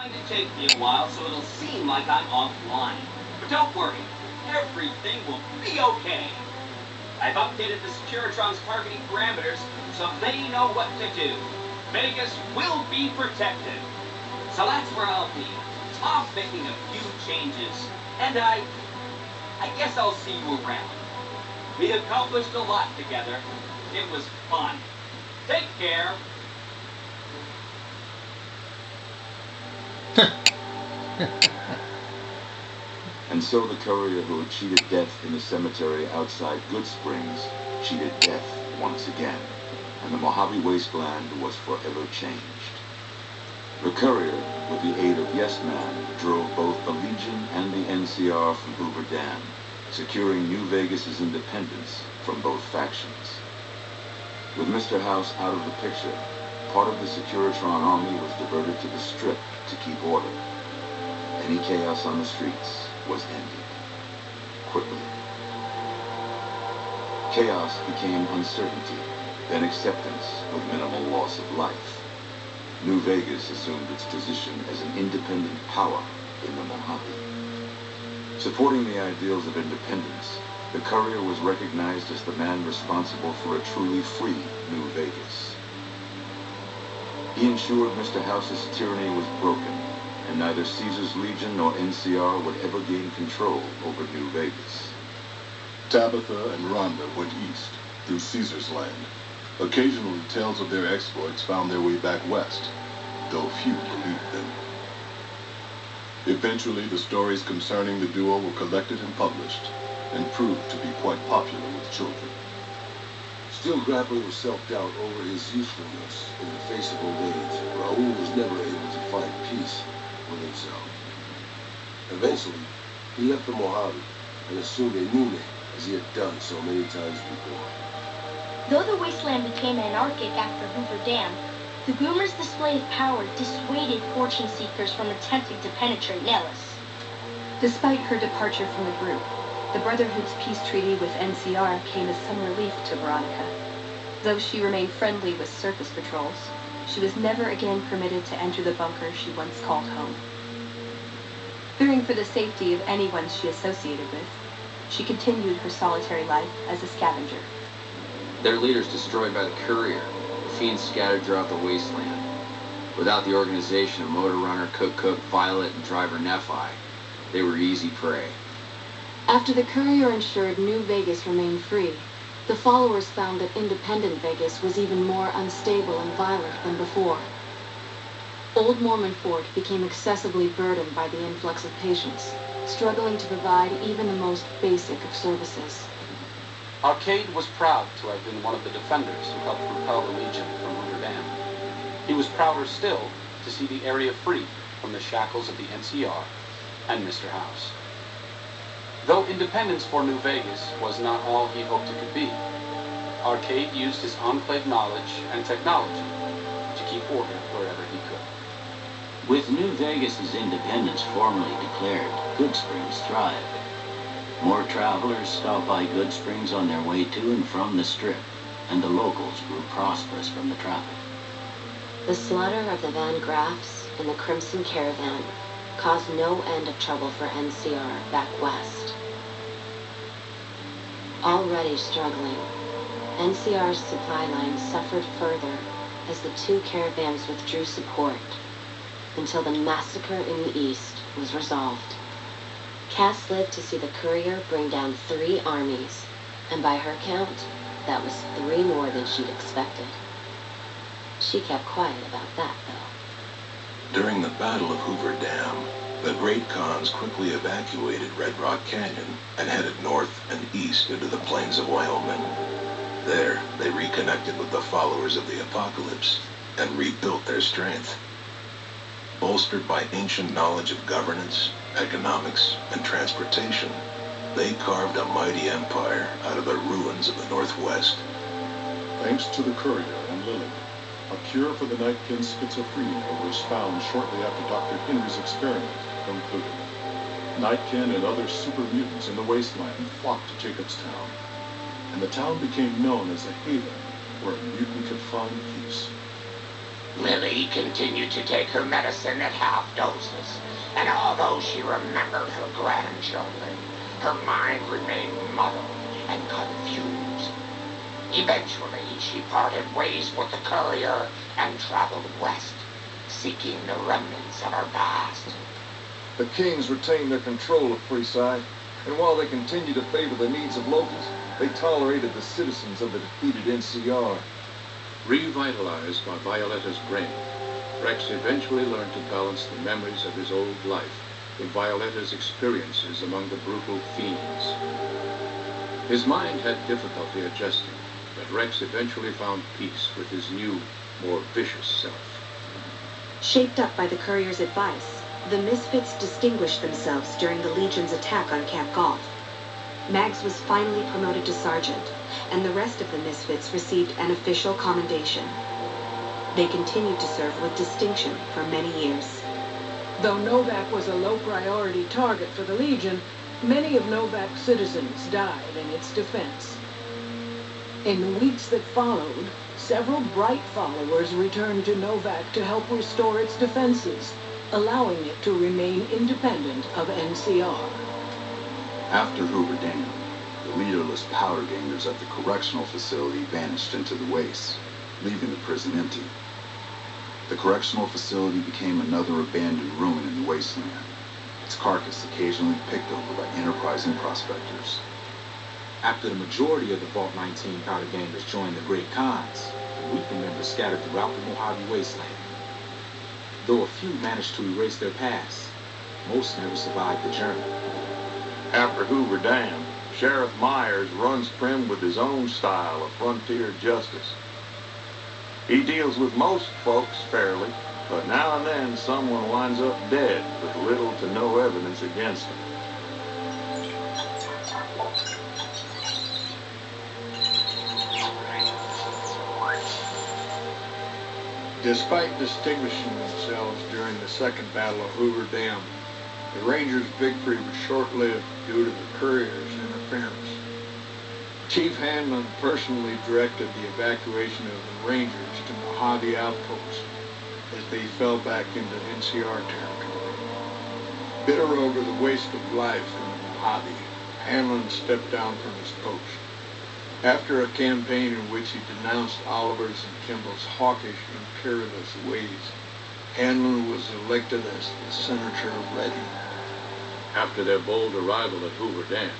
going to take me a while, so it'll seem like I'm offline. But don't worry, everything will be okay. I've updated the Securitron's targeting parameters, so they know what to do. Vegas will be protected. So that's where I'll be. I'm making a few changes, and I guess I'll see you around. We accomplished a lot together. It was fun. Take care. And so the courier who had cheated death in the cemetery outside Goodsprings cheated death once again, and the Mojave Wasteland was forever changed. The courier, with the aid of Yes Man, drove both the Legion and the NCR from Hoover Dam, securing New Vegas's independence from both factions. With Mr. House out of the picture, part of the Securitron army was diverted to the Strip to keep order. Any chaos on the streets was ended. Quickly. Chaos became uncertainty, then acceptance with minimal loss of life. New Vegas assumed its position as an independent power in the Mojave. Supporting the ideals of independence, the courier was recognized as the man responsible for a truly free New Vegas. He ensured Mr. House's tyranny was broken, and neither Caesar's Legion nor NCR would ever gain control over New Vegas. Tabitha and Rhonda went east, through Caesar's land. Occasionally, tales of their exploits found their way back west, though few believed them. Eventually, the stories concerning the duo were collected and published, and proved to be quite popular with children. Still grappling with self-doubt over his usefulness in the face of old age, Raul was never able to find peace with himself. Eventually, he left the Mojave and assumed a new name, as he had done so many times before. Though the wasteland became anarchic after Hoover Dam, the Groomers' display of power dissuaded fortune seekers from attempting to penetrate Nellis. Despite her departure from the group, the Brotherhood's peace treaty with NCR came as some relief to Veronica. Though she remained friendly with surface patrols, she was never again permitted to enter the bunker she once called home. Fearing for the safety of anyone she associated with, she continued her solitary life as a scavenger. Their leaders destroyed by the courier, the fiends scattered throughout the wasteland. Without the organization of Motor Runner, Cook, Violet, and Driver Nephi, they were easy prey. After the courier ensured New Vegas remained free, the followers found that independent Vegas was even more unstable and violent than before. Old Mormon Fort became excessively burdened by the influx of patients, struggling to provide even the most basic of services. Arcade was proud to have been one of the defenders who helped repel the Legion from Hoover Dam. He was prouder still to see the area free from the shackles of the NCR and Mr. House. Though independence for New Vegas was not all he hoped it could be, Arcade used his enclave knowledge and technology to keep order wherever he could. With New Vegas's independence formally declared, Goodsprings thrived. More travelers stopped by Goodsprings on their way to and from the Strip, and the locals grew prosperous from the traffic. The slaughter of the Van Graffs and the Crimson Caravan caused no end of trouble for NCR back west. Already struggling, NCR's supply lines suffered further as the two caravans withdrew support until the massacre in the east was resolved. Cass lived to see the courier bring down 3 armies, and by her count, that was 3 more than she'd expected. She kept quiet about that, though. During the Battle of Hoover Dam, the Great Khans quickly evacuated Red Rock Canyon and headed north and east into the plains of Wyoming. There, they reconnected with the followers of the Apocalypse and rebuilt their strength. Bolstered by ancient knowledge of governance, economics, and transportation, they carved a mighty empire out of the ruins of the Northwest. Thanks to the courier and Lily, a cure for the Nightkin's schizophrenia was found shortly after Dr. Henry's experiment concluded. Nightkin and other super mutants in the wasteland flocked to Jacobstown, and the town became known as a haven where a mutant could find peace. Lily continued to take her medicine at half doses, and although she remembered her grandchildren, her mind remained muddled and confused. Eventually, she parted ways with the courier and traveled west, seeking the remnants of her past. The kings retained their control of Freeside, and while they continued to favor the needs of locals, they tolerated the citizens of the defeated NCR. Revitalized by Violetta's brain, Rex eventually learned to balance the memories of his old life with Violetta's experiences among the brutal fiends. His mind had difficulty adjusting, but Rex eventually found peace with his new, more vicious self. Shaped up by the courier's advice, the Misfits distinguished themselves during the Legion's attack on Camp Goth. Mags was finally promoted to sergeant, and the rest of the Misfits received an official commendation. They continued to serve with distinction for many years. Though Novak was a low-priority target for the Legion, many of Novak's citizens died in its defense. In the weeks that followed, several bright followers returned to Novak to help restore its defenses, allowing it to remain independent of NCR. After Hoover Dam, the leaderless powder gangers at the correctional facility vanished into the wastes, leaving the prison empty. The correctional facility became another abandoned ruin in the wasteland, its carcass occasionally picked over by enterprising prospectors. After the majority of the Vault 19 powder gangers joined the Great Khans, the weaker members scattered throughout the Mojave wasteland. Though a few managed to erase their past, most never survived the journey. After Hoover Dam, Sheriff Myers runs Primm with his own style of frontier justice. He deals with most folks fairly, but now and then someone winds up dead with little to no evidence against them. Despite distinguishing themselves during the Second Battle of Hoover Dam, the Rangers' victory was short-lived due to the courier's interference. Chief Hanlon personally directed the evacuation of the Rangers to Mojave Outpost as they fell back into NCR territory. Bitter over the waste of life in Mojave, Hanlon stepped down from his post. After a campaign in which he denounced Oliver's and Kimball's hawkish, imperialist ways, Hanlon was elected as the Senator of Reading. After their bold arrival at Hoover Dam,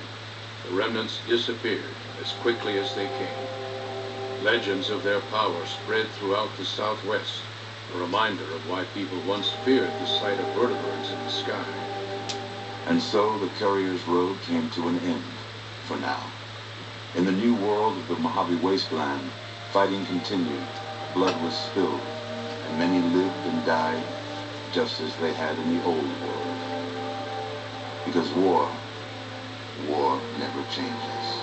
the remnants disappeared as quickly as they came. Legends of their power spread throughout the Southwest, a reminder of why people once feared the sight of vertibirds in the sky. And so the courier's road came to an end, for now. In the new world of the Mojave Wasteland, fighting continued, blood was spilled, and many lived and died just as they had in the old world. Because war never changes.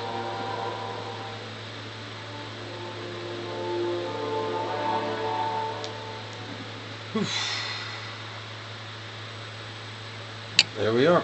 There we are.